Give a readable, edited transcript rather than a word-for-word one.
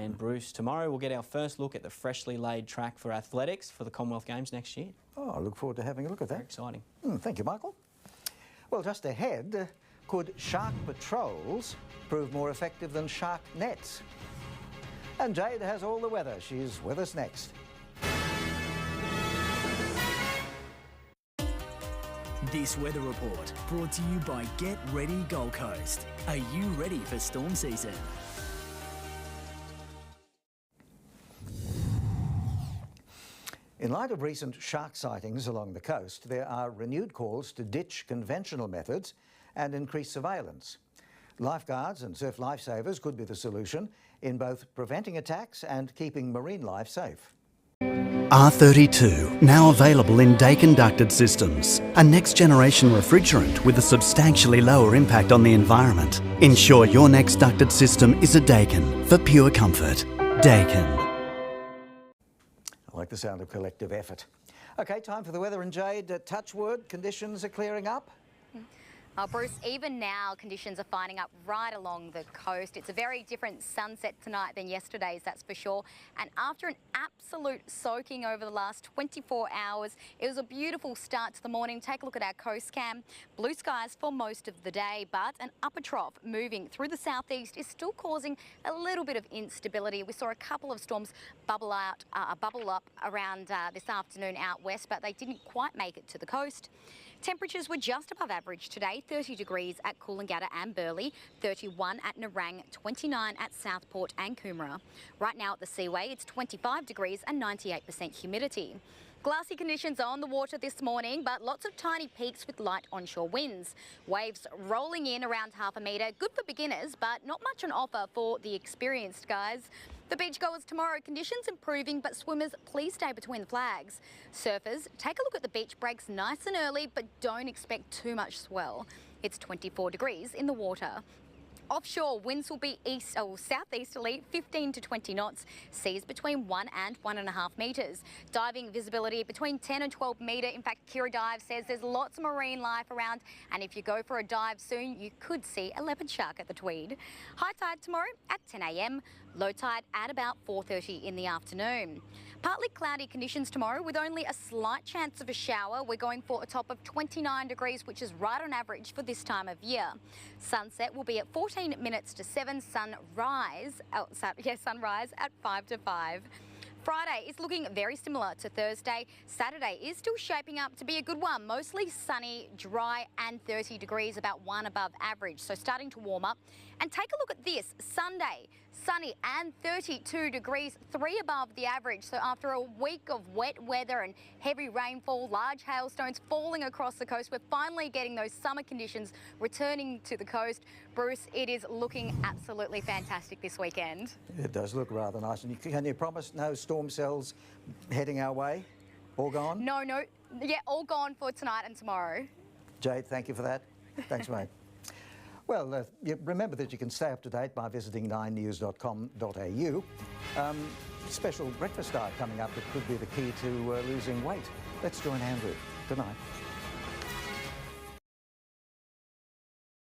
and Bruce. Tomorrow we'll get our first look at the freshly laid track for athletics for the Commonwealth Games next year. Oh, I look forward to having a look at that. Very exciting. Thank you, Michael. Well, just ahead, could shark patrols prove more effective than shark nets? And Jayde has all the weather. She's with us next. This weather report brought to you by Get Ready Gold Coast. Are you ready for storm season? In light of recent shark sightings along the coast, there are renewed calls to ditch conventional methods and increase surveillance. Lifeguards and surf lifesavers could be the solution in both preventing attacks and keeping marine life safe. R32, now available in Dakin ducted systems. A next-generation refrigerant with a substantially lower impact on the environment. Ensure your next ducted system is a Dakin for pure comfort. Dakin. I like the sound of collective effort. OK, time for the weather and Jayde. Touch wood, conditions are clearing up. Bruce, even now conditions are finding up right along the coast. It's a very different sunset tonight than yesterday's, that's for sure. And after an absolute soaking over the last 24 hours, it was a beautiful start to the morning. Take a look at our coast cam. Blue skies for most of the day, but an upper trough moving through the southeast is still causing a little bit of instability. We saw a couple of storms bubble up around this afternoon out west, but they didn't quite make it to the coast. Temperatures were just above average today, 30 degrees at Coolangatta and Burleigh, 31 at Nerang, 29 at Southport and Coomera. Right now at the Seaway, it's 25 degrees and 98% humidity. Glassy conditions on the water this morning, but lots of tiny peaks with light onshore winds. Waves rolling in around half a metre. Good for beginners, but not much on offer for the experienced guys. For beachgoers tomorrow, conditions improving, but swimmers, please stay between the flags. Surfers, take a look at the beach breaks nice and early, but don't expect too much swell. It's 24 degrees in the water. Offshore, winds will be southeasterly, 15 to 20 knots. Seas between 1 and 1.5 metres. Diving visibility between 10 and 12 metre. In fact, Kira Dive says there's lots of marine life around, and if you go for a dive soon, you could see a leopard shark at the Tweed. High tide tomorrow at 10 a.m. Low tide at about 4:30 in the afternoon. Partly cloudy conditions tomorrow with only a slight chance of a shower. We're going for a top of 29 degrees, which is right on average for this time of year. Sunset will be at 14 minutes to 7. Sunrise at 5 to 5. Friday is looking very similar to Thursday. Saturday is still shaping up to be a good one. Mostly sunny, dry and 30 degrees, about 1 above average. So starting to warm up. And take a look at this. Sunday, sunny and 32 degrees, 3 above the average. So after a week of wet weather and heavy rainfall, large hailstones falling across the coast, we're finally getting those summer conditions returning to the coast. Bruce, it is looking absolutely fantastic this weekend. It does look rather nice. And can you promise no storm cells heading our way? All gone? No. Yeah, all gone for tonight and tomorrow. Jayde, thank you for that. Thanks, mate. Well, remember that you can stay up to date by visiting 9news.com.au. Special breakfast diet coming up that could be the key to losing weight. Let's join Andrew. Good night.